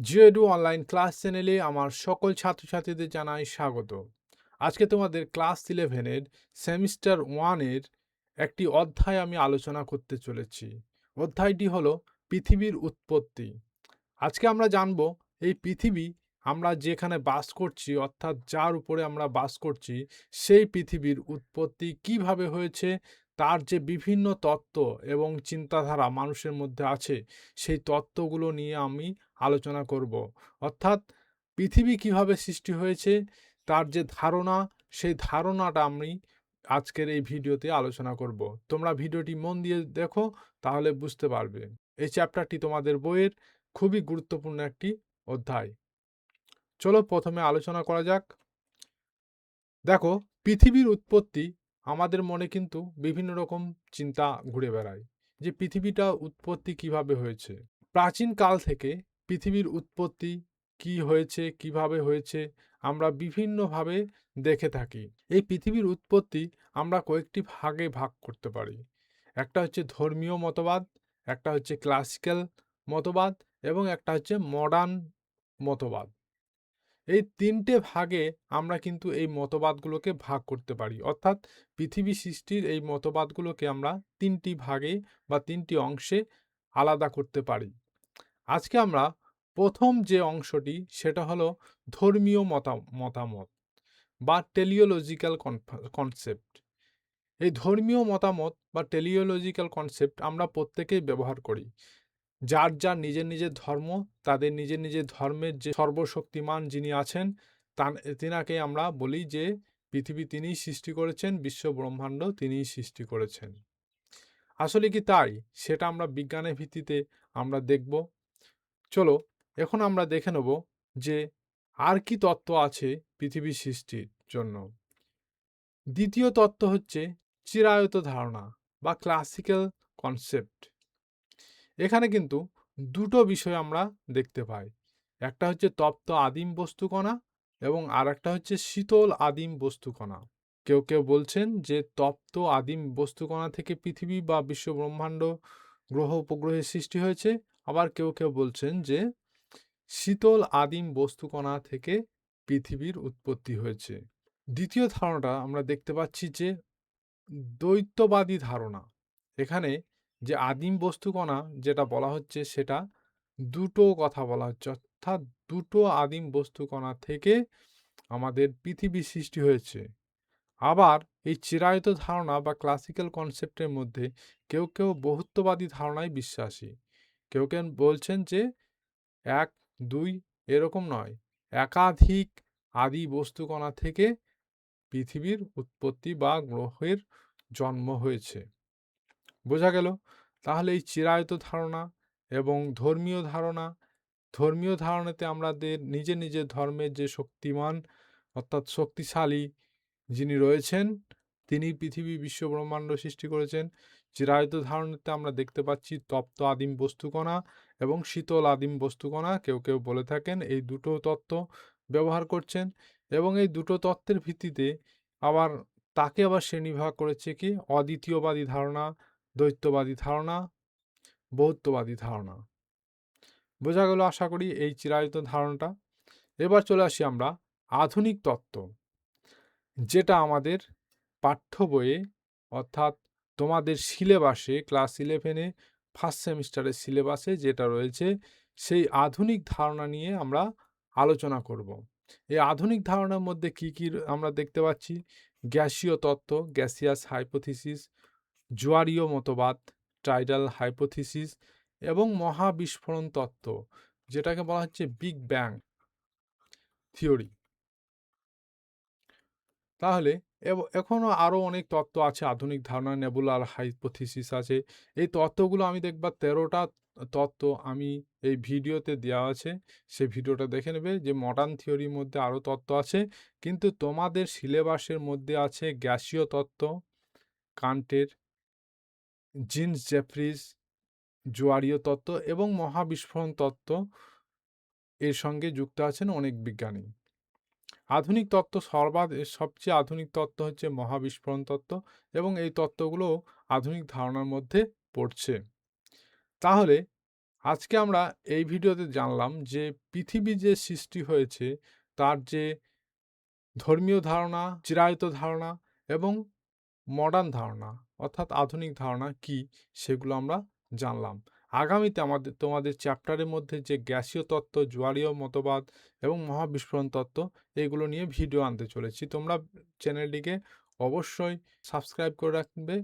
জিওএডু online class চ্যানেলে আমার সকল ছাত্রছাত্রীদের জানাই স্বাগত। আজকে তোমাদের ক্লাস 11 এর সেমিস্টার 1 এর একটি অধ্যায় আমি আলোচনা করতে চলেছি। অধ্যায়টি হলো পৃথিবীর উৎপত্তি। আজকে আমরা জানব এই পৃথিবী আমরা যেখানে বাস করছি অর্থাৎ যার উপরে আমরা বাস করছি সেই পৃথিবীর উৎপত্তি কিভাবে হয়েছে, তার যে বিভিন্ন তত্ত্ব এবং চিন্তাধারা মানুষের মধ্যে আছে সেই তত্ত্বগুলো নিয়ে আমি আলোচনা করব। অর্থাৎ পৃথিবী কিভাবে সৃষ্টি হয়েছে তার যে ধারণা, সেই ধারণাটা আমি আজকের এই ভিডিওতে আলোচনা করব। তোমরা ভিডিওটি মন দিয়ে দেখো, তাহলে বুঝতে পারবে। এই চ্যাপ্টারটি তোমাদের বইয়ের খুবই গুরুত্বপূর্ণ একটি অধ্যায়। চলো প্রথমে আলোচনা করা যাক। দেখো, পৃথিবীর উৎপত্তি আমাদের মনে কিন্তু বিভিন্ন রকম চিন্তা ঘুরে বেড়ায় যে পৃথিবীটা উৎপত্তি কিভাবে হয়েছে। প্রাচীন কাল থেকে পৃথিবীর উৎপত্তি কি হয়েছে, কিভাবে হয়েছে আমরা বিভিন্নভাবে দেখে থাকি। এই পৃথিবীর উৎপত্তি আমরা কয়েকটি ভাগে ভাগ করতে পারি। একটা হচ্ছে ধর্মীয় মতবাদ, একটা হচ্ছে ক্লাসিক্যাল মতবাদ এবং একটা হচ্ছে মডার্ন মতবাদ। এই ৩ টে ভাগে আমরা কিন্তু এই মতবাদগুলোকে ভাগ করতে পারি। অর্থাৎ পৃথিবী সৃষ্টির এই মতবাদগুলোকে আমরা ৩ টি ভাগে বা ৩ টি অংশে আলাদা করতে পারি। আজকে আমরা ১ম যে অংশটি সেটা হলো ধর্মীয় মতামত বা টেলিওলজিক্যাল কনসেপ্ট। এই ধর্মীয় মতামত বা টেলিওলজিক্যাল কনসেপ্ট আমরা প্রত্যেকেই ব্যবহার করি। যার যার নিজের নিজের ধর্ম, তাদের নিজের নিজের ধর্মের যে সর্বশক্তিমান যিনি আছেন তিনাকে আমরা বলি যে পৃথিবী তিনিই সৃষ্টি করেছেন, বিশ্ব ব্রহ্মাণ্ড তিনিই সৃষ্টি করেছেন। আসলে কি তাই? সেটা আমরা বিজ্ঞানের ভিত্তিতে আমরা দেখব। চলো এখন আমরা দেখে নেব যে আর কি তত্ত্ব আছে পৃথিবী সৃষ্টির জন্য। দ্বিতীয় তত্ত্ব হচ্ছে চিরায়ত ধারণা বা ক্লাসিক্যাল কনসেপ্ট। এখানে কিন্তু দুটো বিষয় আমরা দেখতে পাই। একটা হচ্ছে তপ্ত আদিম বস্তুকণা এবং আরেকটা হচ্ছে শীতল আদিম বস্তুকণা। কেউ কেউ বলছেন যে তপ্ত আদিম বস্তুকণা থেকে পৃথিবী বা বিশ্ব ব্রহ্মাণ্ড গ্রহ উপগ্রহের সৃষ্টি হয়েছে। আবার কেউ কেউ বলছেন যে শীতল আদিম বস্তুকণা থেকে পৃথিবীর উৎপত্তি হয়েছে। দ্বিতীয় ধারণাটা আমরা দেখতে পাচ্ছি যে দ্বৈতবাদী ধারণা। এখানে যে আদিম বস্তুকণা যেটা বলা হচ্ছে সেটা দুটো কথা বলা হচ্ছে, অর্থাৎ দুটো আদিম বস্তুকণা থেকে আমাদের পৃথিবী সৃষ্টি হয়েছে। আবার এই চিরায়ত ধারণা বা ক্লাসিক্যাল কনসেপ্টের মধ্যে কেউ কেউ বহুত্ববাদী ধারণায় বিশ্বাসী। কেউ কেউ বলছেন যে ১, ২ এরকম নয়, একাধিক আদি বস্তুকণা থেকে পৃথিবীর উৎপত্তি বা গ্রহের জন্ম হয়েছে। বোঝা গেল? তাহলে এই চিরায়ত ধারণা এবং ধর্মীয় ধারণাতে আমাদের নিজের নিজের ধর্মের যে শক্তিমান অর্থাৎ শক্তিশালী যিনি রয়েছেন তিনি পৃথিবী বিশ্ব ব্রহ্মাণ্ড সৃষ্টি করেছেন। চিরায়ত ধারণাতে আমরা দেখতে পাচ্ছি তপ্ত আদিম বস্তুকণা এবং শীতল আদিম বস্তুকণা কেউ কেউ বলে থাকেন, এই দুটো তত্ত্ব ব্যবহার করছেন এবং এই দুটো তত্ত্বের ভিত্তিতে আবার তাকে আবার শ্রেণীভাগ করেছে কি অদ্বিতীয়বাদী ধারণা, দ্বৈতবাদী ধারণা, বহুত্ববাদী ধারণা। বোঝা গেল আশা করি এই চিরায়ত ধারণাটা। এবার চলে আসি আমরা আধুনিক তত্ত্ব, যেটা আমাদের পাঠ্য বইয়ে অর্থাৎ তোমাদের সিলেবাসে ক্লাস 11-এ ফার্স্ট সেমিস্টারের সিলেবাসে যেটা রয়েছে সেই আধুনিক ধারণা নিয়ে আমরা আলোচনা করব। এই আধুনিক ধারণার মধ্যে কি কি আমরা দেখতে পাচ্ছি? গ্যাসীয় তত্ত্ব, গ্যাসিয়াস হাইপোথিসিস, জোয়ারীয় মতবাদ, টাইডাল হাইপোথিসিস এবং মহাবিস্ফোরণ তত্ত্ব, যেটাকে বলা হচ্ছে বিগ ব্যাং থিওরি। তাহলে এখনো আরো অনেক তত্ত্ব আছে আধুনিক ধারণা, নেবুলার হাইপোথিসিস আছে। এই তত্ত্বগুলো আমি দেখবা ১৩টা তত্ত্ব আমি এই ভিডিওতে দেওয়া আছে। সেই ভিডিওটা দেখে নেবে যে মডার্ন থিওরির মধ্যে আরো তত্ত্ব আছে। কিন্তু তোমাদের সিলেবাসের মধ্যে আছে গ্যাসীয় তত্ত্ব, কান্টের, জিনস জেফ্রিজ, জোয়ারীয় তত্ত্ব এবং মহাবিস্ফোরণ তত্ত্ব। এর সঙ্গে যুক্ত আছেন অনেক বিজ্ঞানী। আধুনিক তত্ত্ব সবচেয়ে আধুনিক তত্ত্ব হচ্ছে মহাবিস্ফোরণ তত্ত্ব এবং এই তত্ত্বগুলো আধুনিক ধারণার মধ্যে পড়ছে। তাহলে আজকে আমরা এই ভিডিওতে জানলাম যে পৃথিবী যে সৃষ্টি হয়েছে তার যে ধর্মীয় ধারণা, চিরায়ত ধারণা এবং মডার্ন ধারণা অর্থাৎ আধুনিক ধারণা কি সেগুলো আমরা জানলাম। আগামীতে তোমাদের চ্যাপ্টারের মধ্যে যে গ্যাসীয় তত্ত্ব, জোয়ারীয় মতবাদ এবং মহাবিস্ফোরণ তত্ত্ব এগুলো নিয়ে ভিডিও আনতে চলেছি। তোমরা চ্যানেলটিকে অবশ্যই সাবস্ক্রাইব করে রাখবে